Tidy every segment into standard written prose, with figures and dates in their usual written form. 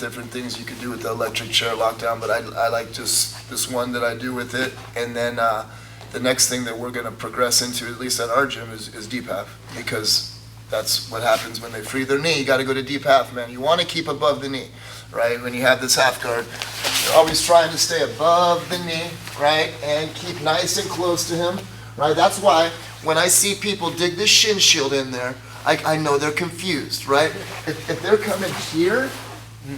different things you could do with the electric chair lockdown, but I like just this one that I do with it. And then the next thing that we're going to progress into, at least at our gym, is deep half, because that's what happens when they free their knee. You got to go to deep half, man. You want to keep above the knee, right? When you have this half guard, you're always trying to stay above the knee, right? And keep nice and close to him, right? That's why when I see people dig this shin shield in there, I know they're confused, right? If they're coming here,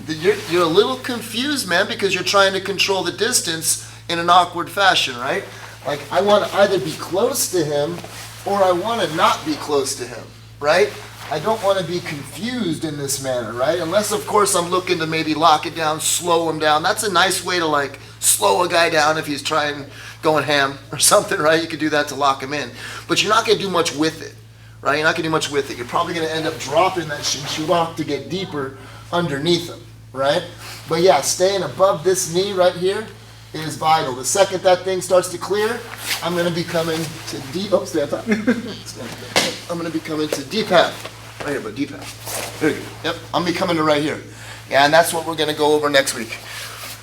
you're a little confused, man, because you're trying to control the distance in an awkward fashion, right? Like, I want to either be close to him or I want to not be close to him, right? I don't want to be confused in this manner, right? Unless, of course, I'm looking to maybe lock it down, slow him down. That's a nice way to, like, slow a guy down if he's going ham or something, right? You could do that to lock him in. But you're not going to do much with it, right? You're not going to do much with it. You're probably going to end up dropping that shin lock to get deeper underneath him, right? But yeah, staying above this knee right here is vital. The second that thing starts to clear, I'm going to be coming to deep. Oh, stay on top. I'm going to be coming to deep half. Right here, but deep half. Very good. Yep, I'm going to be coming to right here. Yeah, and that's what we're going to go over next week.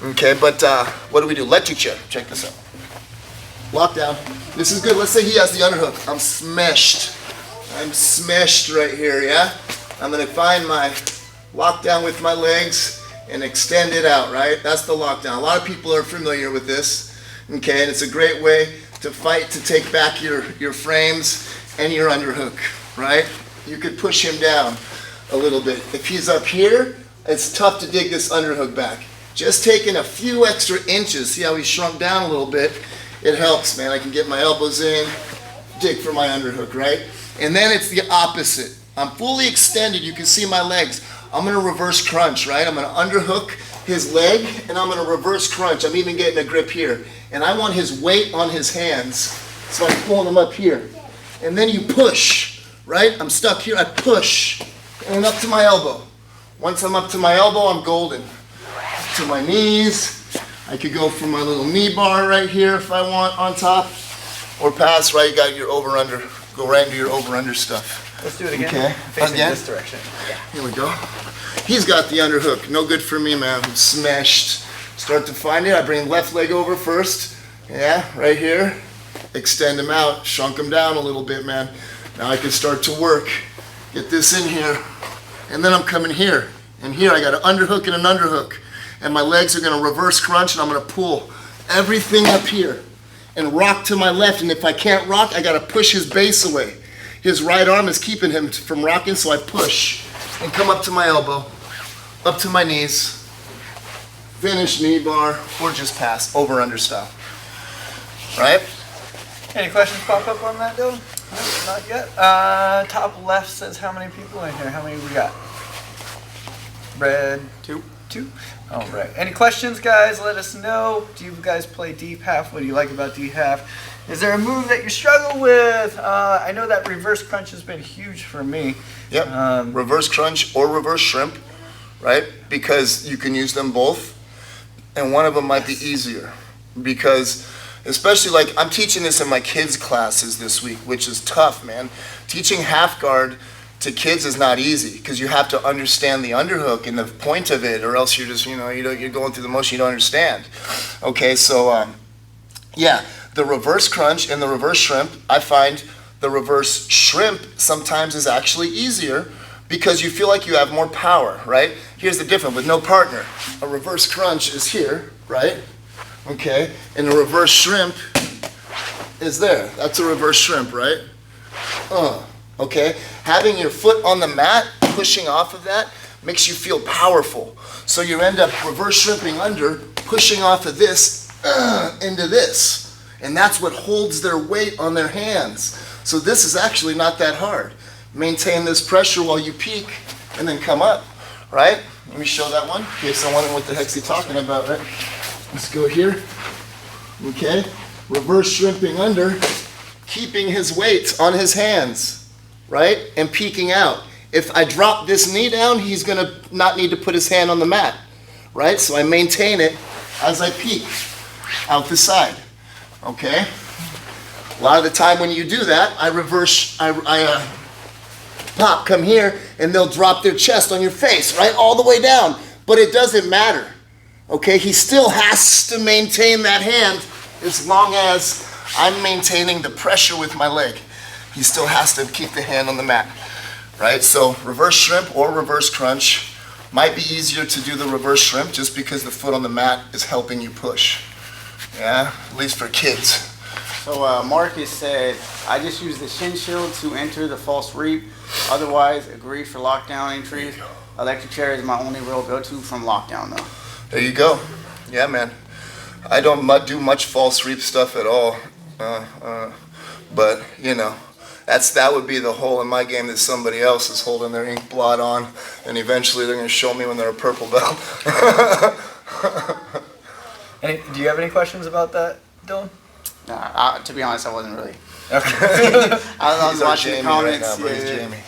Okay, but what do we do? Electric chair. Check this out. Lockdown. This is good. Let's say he has the underhook. I'm smashed. I'm smashed right here, yeah? I'm going to find my lockdown with my legs and extend it out, right? That's the lockdown. A lot of people are familiar with this, okay? And it's a great way to fight to take back your frames and your underhook, right? You could push him down a little bit. If he's up here, it's tough to dig this underhook back. Just taking a few extra inches, see how he shrunk down a little bit, it helps, man. I can get my elbows in, dig for my underhook, right? And then it's the opposite. I'm fully extended, you can see my legs. I'm gonna reverse crunch, right? I'm gonna underhook his leg and I'm gonna reverse crunch. I'm even getting a grip here. And I want his weight on his hands, so I'm pulling him up here. And then you push, right? I'm stuck here, I push, and up to my elbow. Once I'm up to my elbow, I'm golden. To my knees, I could go for my little knee bar right here if I want on top, or pass, right? You got your over-under, go right into your over-under stuff. Let's do it again. Okay. Facing Again? this direction. Yeah. Here we go. He's got the underhook. No good for me, man. I'm smashed. Start to find it. I bring left leg over first. Yeah, right here. Extend him out. Shrunk him down a little bit, man. Now I can start to work. Get this in here. And then I'm coming here. And here I got an underhook and an underhook. And my legs are going to reverse crunch and I'm going to pull everything up here and rock to my left. And if I can't rock, I got to push his base away. His right arm is keeping him from rocking, so I push and come up to my elbow, up to my knees, finish knee bar, or just pass, over under style. Right? Any questions pop up on that, Dylan? No, not yet. Top left says how many people in here? How many we got? Red. Two. All right. Any questions, guys? Let us know. Do you guys play deep half? What do you like about deep half? Is there a move that you struggle with? I know that reverse crunch has been huge for me. Yep. Reverse crunch or reverse shrimp, right? Because you can use them both, and one of them might be easier. Because, especially like I'm teaching this in my kids' classes this week, which is tough, man. Teaching half guard to kids is not easy because you have to understand the underhook and the point of it, or else you're just, you're going through the motion, you don't understand. Okay, so yeah, the reverse crunch and the reverse shrimp, I find the reverse shrimp sometimes is actually easier because you feel like you have more power, right? Here's the difference with no partner. A reverse crunch is here, right? Okay, and the reverse shrimp is there. That's a reverse shrimp, right? Okay, having your foot on the mat, pushing off of that, makes you feel powerful. So you end up reverse shrimping under, pushing off of this into this. And that's what holds their weight on their hands. So this is actually not that hard. Maintain this pressure while you peak and then come up, right? Let me show that one in case I'm wondering what the heck's he talking about, right? Let's go here. Okay, reverse shrimping under, keeping his weight on his hands. Right? And peeking out. If I drop this knee down, he's going to not need to put his hand on the mat. Right? So I maintain it as I peek out the side. Okay? A lot of the time when you do that, I pop, come here, and they'll drop their chest on your face, right? All the way down. but it doesn't matter. Okay, he still has to maintain that hand as long as I'm maintaining the pressure with my leg. He still has to keep the hand on the mat, right? So reverse shrimp or reverse crunch might be easier to do the reverse shrimp just because the foot on the mat is helping you push. Yeah, at least for kids. So Marcus said, I just use the shin shield to enter the false reap. Otherwise, agree for lockdown entries. Electric chair is my only real go-to from lockdown though. There you go. Yeah, man. I don't do much false reap stuff at all. But, you know, that would be the hole in my game that somebody else is holding their ink blot on, and eventually they're going to show me when they're a purple belt. Do you have any questions about that, Dylan? Nah, to be honest, I wasn't really. Okay. I was watching the Jamie comments. right now, but he's yeah. Jamie.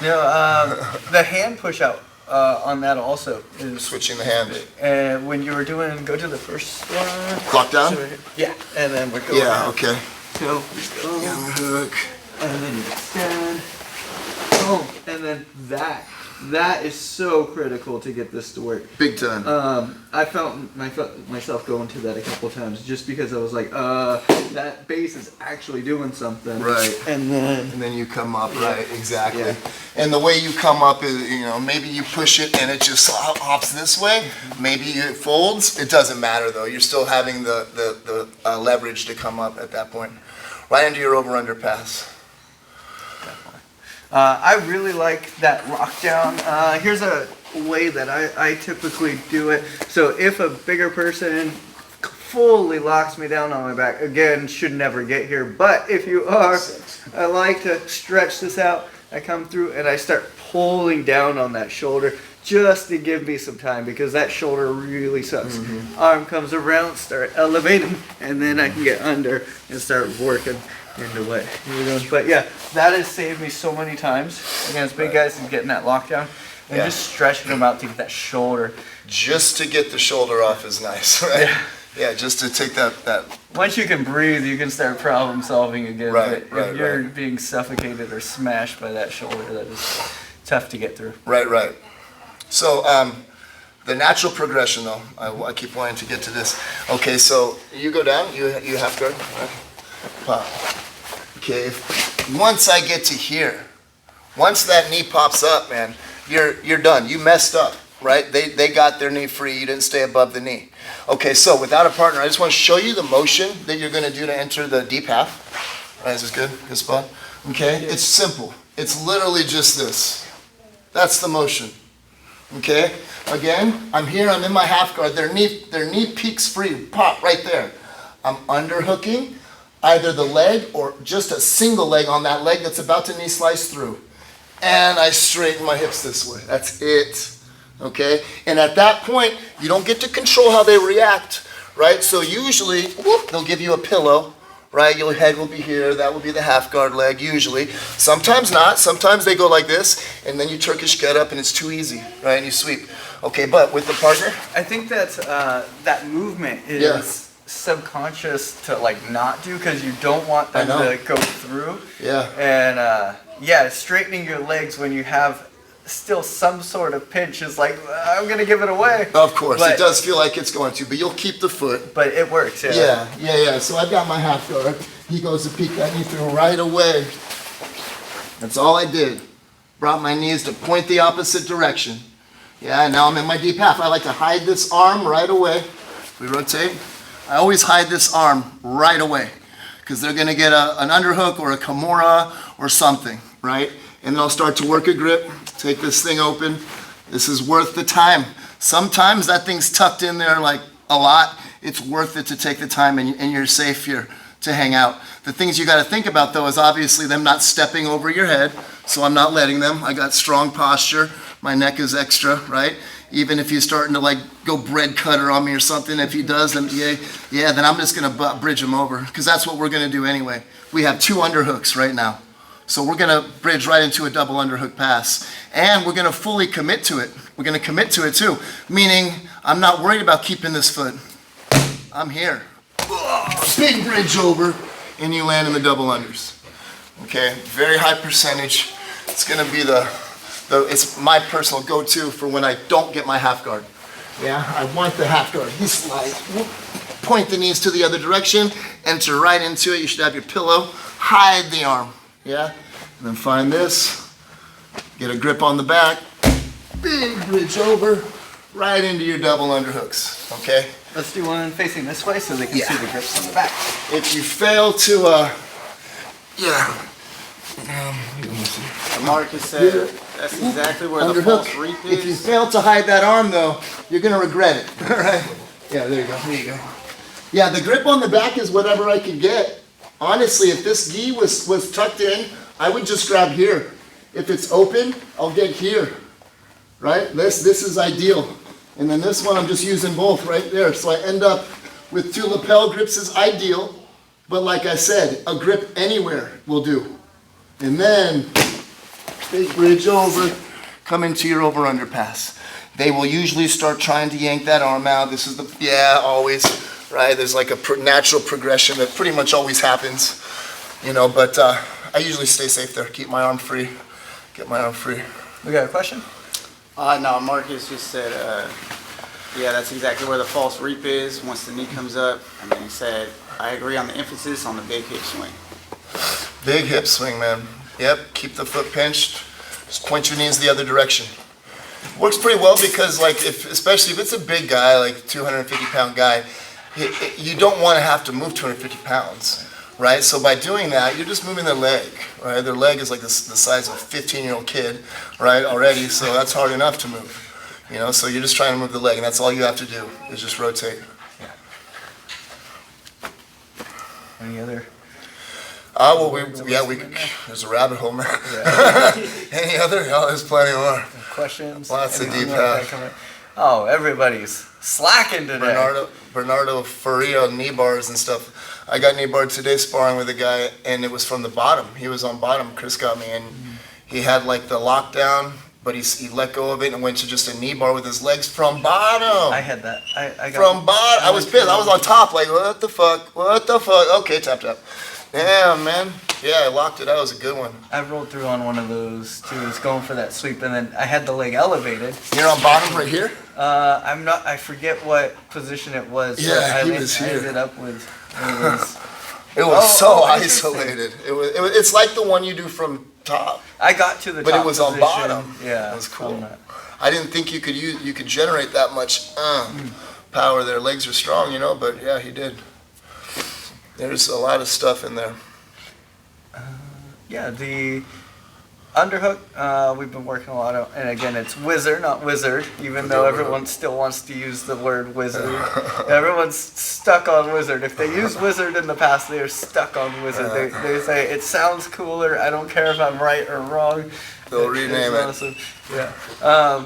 No, the hand push out on that also is Switching the hand. And when you were doing, go to the first one. Lockdown? Yeah, and then we're going. Yeah, okay. So, Young hook. and then you extend. Boom, and then that is so critical to get this to work. Big time. I felt myself going to that a couple times just because I was like, that base is actually doing something. Right. And And then you come up, right, exactly. Yeah. And the way you come up is, you know, maybe you push it and it just hops this way. Maybe it folds. It doesn't matter though. You're still having the leverage to come up at that point. Right into your over-under pass. I really like that lockdown. Here's a way that I typically do it. So if a bigger person fully locks me down on my back, again, should never get here. But if you are, I like to stretch this out. I come through and I start pulling down on that shoulder just to give me some time because that shoulder really sucks. Arm comes around, start elevating, and then I can get under and start working into what you're doing. But yeah, that has saved me so many times against big guys and getting that lockdown and Yeah. just stretching them out to get that shoulder. Just to get the shoulder off is nice, right? Yeah, just to take that. Once you can breathe, you can start problem solving again. Right, but right, if you're right. being suffocated or smashed by that shoulder, that is tough to get through. Right. So the natural progression though, I keep wanting to get to this. Okay, so you go down, you half guard, right? Pop. Okay, once I get to here, once that knee pops up, man, you're done. You messed up, right? They got their knee free. You didn't stay above the knee. Okay, so without a partner, I just want to show you the motion that you're going to do to enter the deep half. All right, is this good? Good spot? Okay, it's simple. It's literally just this. That's the motion. Okay, again, I'm here, I'm in my half guard. Their knee peaks free, pop right there. I'm underhooking either the leg or just a single leg on that leg that's about to knee slice through. And I straighten my hips this way. That's it. Okay? And at that point, you don't get to control how they react, right? So usually, they'll give you a pillow, right? Your head will be here. That will be the half guard leg, usually. Sometimes not. Sometimes they go like this, and then you Turkish get up, and it's too easy, right? And you sweep. Okay, but with the partner, I think that that movement is Yeah. subconscious to like not do because you don't want them I know. to go through. yeah. And yeah, straightening your legs when you have still some sort of pinch is like I'm gonna give it away. Of course, But- it does feel like it's going to, but you'll keep the foot. But it works. Yeah. Yeah. So I've got my half guard. He goes to peek that knee through right away. That's all I did. Brought my knees to point the opposite direction. Yeah, now I'm in my deep half. I like to hide this arm right away. We rotate. I always hide this arm right away because they're going to get an underhook or a Kimura or something, right? And then I'll start to work a grip, take this thing open. This is worth the time. Sometimes that thing's tucked in there like a lot. It's worth it to take the time and you're safe here to hang out. The things you got to think about though is obviously them not stepping over your head. So I'm not letting them. I got strong posture. My neck is extra, right? Even if he's starting to like go bread cutter on me or something, if he does, then then I'm just gonna bridge him over because that's what we're gonna do anyway. We have 2 underhooks right now. So we're gonna bridge right into a double underhook pass. And we're gonna fully commit to it. We're gonna commit to it too. Meaning, I'm not worried about keeping this foot. I'm here. Big bridge over, and you land in the double unders. Okay, very high percentage. It's gonna be it's my personal go-to for when I don't get my half guard. Yeah, I want the half guard. He slides. Whoop. Point the knees to the other direction. Enter right into it. You should have your pillow. Hide the arm. Yeah? And then find this. Get a grip on the back. Big bridge over. Right into your double underhooks. Okay? Let's do one facing this way so they can Yeah. see the grips on the back. If you fail to, Marcus said that's exactly where the underhook. false reap If you is. fail to hide that arm though, you're gonna regret it. All right? Yeah, there you go. There you go. Yeah, the grip on the back is whatever I could get. Honestly, if this gi was tucked in, I would just grab here. If it's open, I'll get here. Right? This is ideal. And then this one, I'm just using both right there. So I end up with 2 lapel grips is ideal. But like I said, a grip anywhere will do. And then, big bridge over, come into your over-under pass. They will usually start trying to yank that arm out. This is always, right? There's like a natural progression that pretty much always happens, but I usually stay safe there. Keep my arm free, get my arm free. We got a question? No, Marcus just said, yeah, that's exactly where the false reap is once the knee comes up. And then he said, I agree on the emphasis on the big hip swing. Big hip swing, man. Yep, keep the foot pinched. Just point your knees the other direction. Works pretty well because, especially if it's a big guy, like 250-pound guy, you don't want to have to move 250 pounds, right? So by doing that, you're just moving their leg, right? Their leg is like the size of a 15-year-old kid, right, already, so that's hard enough to move, So you're just trying to move the leg, and that's all you have to do is just rotate. Any other? There's a rabbit hole, man. Yeah. Any other? Oh, there's plenty more. Questions? Lots of Anything deep like that half. coming? Oh, everybody's slacking today. Bernardo Faria knee bars and stuff. I got knee barred today sparring with a guy, and it was from the bottom. He was on bottom. Chris got me, and he had like the lockdown, but he let go of it and went to just a knee bar with his legs from bottom. I had that. I got From bottom. I was pissed. I was on top, like, what the fuck? What the fuck? Okay, tap. Damn, man. Yeah, I locked it out. It was a good one. I rolled through on one of those too. I was going for that sweep, and then I had the leg elevated. You're on bottom right here? I'm not. I forget what position it was. but Yeah, he I was here. ended up with. It was. It was so interesting. isolated. It's like the one you do from top. I got to the But top it was on position. bottom. Yeah, It was cool. on that. I didn't think you could generate that much power. Their legs are strong, but yeah, he did. There's a lot of stuff in there. Yeah, the underhook, we've been working a lot on, and again, it's whizzer, not wizard, even though everyone still wants to use the word wizard. Everyone's stuck on wizard. If they use wizard in the past, they are stuck on wizard. They say, it sounds cooler, I don't care if I'm right or wrong. They'll rename it. Awesome. Yeah.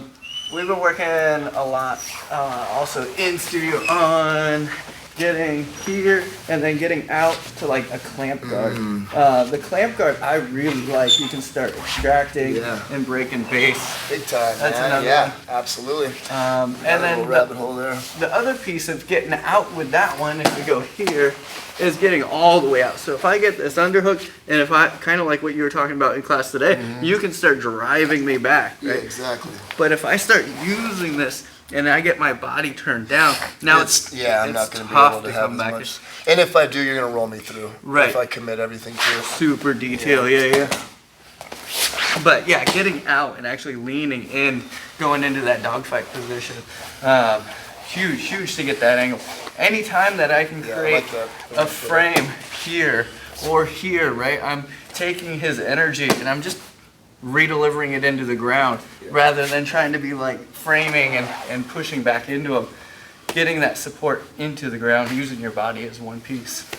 We've been working a lot, also in studio on getting here and then getting out to like a clamp guard. The clamp guard I really like. You can start extracting and breaking base. Big time, That's man. another Yeah, one. absolutely. And Got a then little rabbit hole there. the other piece of getting out with that one, if we go here, is getting all the way out. So if I get this underhook, and if I, kind of like what you were talking about in class today, you can start driving me back, Yeah, right? exactly. But if I start using this, and I get my body turned down, now I'm not going to be able to have as back. much. And if I do, you're going to roll me through. Right. If I commit everything to it. Super detail, yeah. But yeah, getting out and actually leaning in, going into that dogfight position, huge to get that angle. Anytime that I can Yeah, I create like that. a frame here or here, right? I'm taking his energy and I'm just re-delivering it into the ground rather than trying to be like framing and pushing back into him. Getting that support into the ground, using your body as one piece.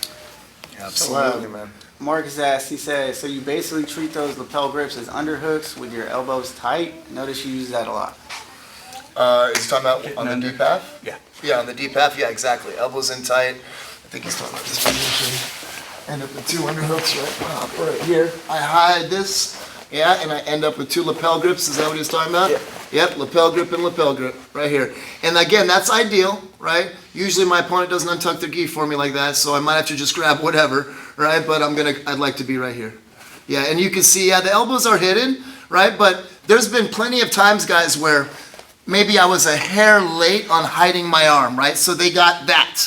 Absolutely, man. Marcus asked, he said, so you basically treat those lapel grips as underhooks with your elbows tight? Notice you use that a lot. Is he talking about Getting on the under. deep half? Yeah. Yeah, on the deep half, yeah, exactly. Elbows in tight. I think he's talking about this position. End up with 2 underhooks right here. I hide this, and I end up with 2 lapel grips. Is that what he's talking about? Yeah. Yep, lapel grip and lapel grip right here. And again, that's ideal, right? Usually my opponent doesn't untuck their gi for me like that, so I might have to just grab whatever, right? But I'd like to be right here. Yeah, and you can see, the elbows are hidden, right? But there's been plenty of times, guys, where maybe I was a hair late on hiding my arm, right? So they got that,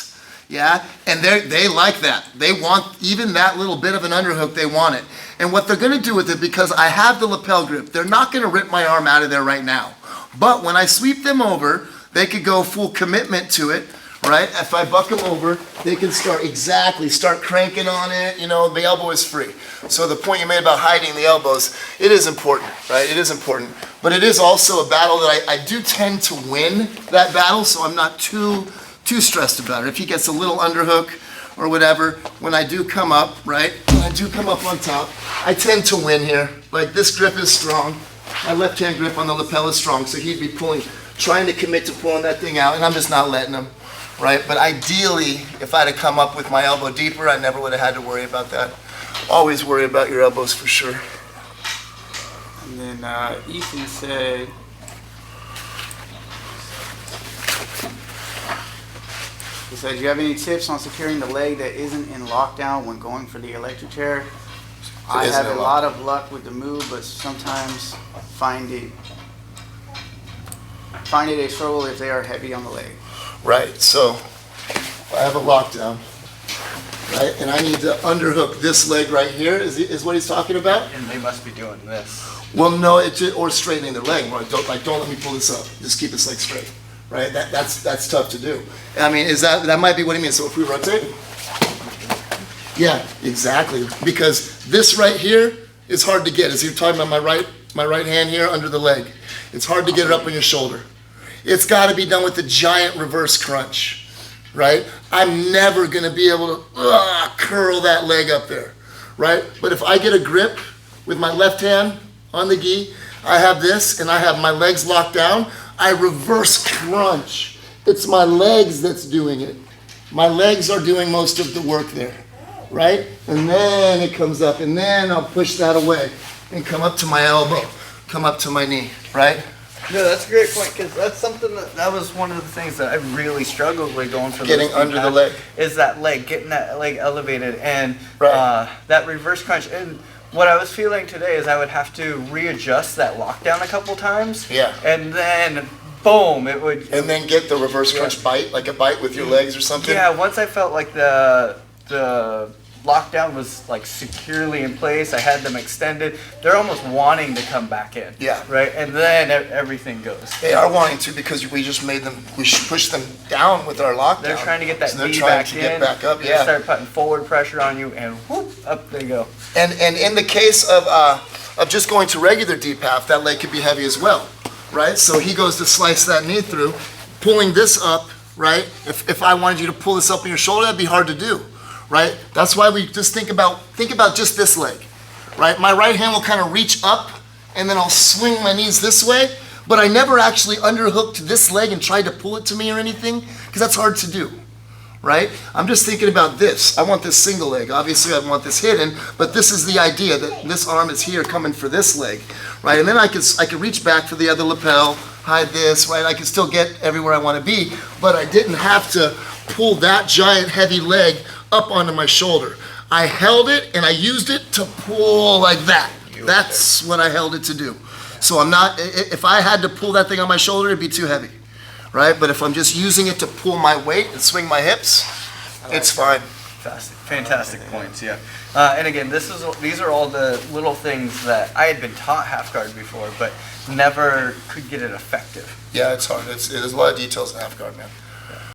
yeah? And they like that. They want even that little bit of an underhook, they want it. And what they're gonna do with it, because I have the lapel grip, they're not gonna rip my arm out of there right now. But when I sweep them over, they could go full commitment to it, right? If I buck them over, they can start cranking on it, you know, the elbow is free. So the point you made about hiding the elbows, it is important, right? It is important. But it is also a battle that I do tend to win that battle, so I'm not too stressed about it. If he gets a little underhook or whatever, when I do come up, right? When I do come up on top, I tend to win here. Like this grip is strong. My left-hand grip on the lapel is strong, so he'd be trying to commit to pulling that thing out, and I'm just not letting him, right? But ideally, if I'd have come up with my elbow deeper, I never would have had to worry about that. Always worry about your elbows for sure. And then Ethan said, he said, do you have any tips on securing the leg that isn't in lockdown when going for the electric chair? I isn't have in a lot of luck with the move, but sometimes find it a struggle if they are heavy on the leg. Right, so I have a lockdown, right? And I need to underhook this leg right here, is what he's talking about? And they must be doing this. Well, no, or straightening the leg, right? Don't let me pull this up. Just keep this leg straight, right? That's tough to do. I mean, that might be what he means. So if we rotate, yeah, exactly. Because this right here is hard to get. As you're talking about my right hand here under the leg, it's hard to get it up on your shoulder. It's got to be done with the giant reverse crunch, right? I'm never going to be able to curl that leg up there, right? But if I get a grip with my left hand on the gi, I have this and I have my legs locked down, I reverse crunch. It's my legs that's doing it. My legs are doing most of the work there, right? And then it comes up and then I'll push that away and come up to my elbow, come up to my knee, right? No, that's a great point, because that's something that was one of the things that I really struggled with going for Getting those under the leg. is that leg, getting that leg elevated, and Right. that reverse crunch. And what I was feeling today is I would have to readjust that lockdown a couple times. Yeah. And then, boom, it would. And then get the reverse crunch bite, like a bite with your legs or something. Yeah, once I felt like the lockdown was like securely in place, I had them extended. They're almost wanting to come back in. Yeah. Right, and then everything goes. They are wanting to because we just made them, we pushed them down with our lockdown. They're trying to get that So they're knee trying back to in. get back up, They yeah. start putting forward pressure on you, and whoop, up they go. And in the case of just going to regular DPAF, that leg could be heavy as well, right? So he goes to slice that knee through, pulling this up, right? If I wanted you to pull this up on your shoulder, that'd be hard to do, right? That's why we just think about just this leg, right? My right hand will kind of reach up, and then I'll swing my knees this way, but I never actually underhooked this leg and tried to pull it to me or anything, because that's hard to do. Right? I'm just thinking about this. I want this single leg. Obviously, I want this hidden, but this is the idea that this arm is here coming for this leg, right? And then I could reach back for the other lapel, hide this, right? I can still get everywhere I want to be, but I didn't have to pull that giant heavy leg up onto my shoulder. I held it and I used it to pull like that. That's what I held it to do. So I'm not, if I had to pull that thing on my shoulder, it'd be too heavy. Right? But if I'm just using it to pull my weight and swing my hips, it's fine. Fantastic points, yeah. And again, these are all the little things that I had been taught half guard before, but never could get it effective. Yeah, it's hard. There's a lot of details in half guard, man.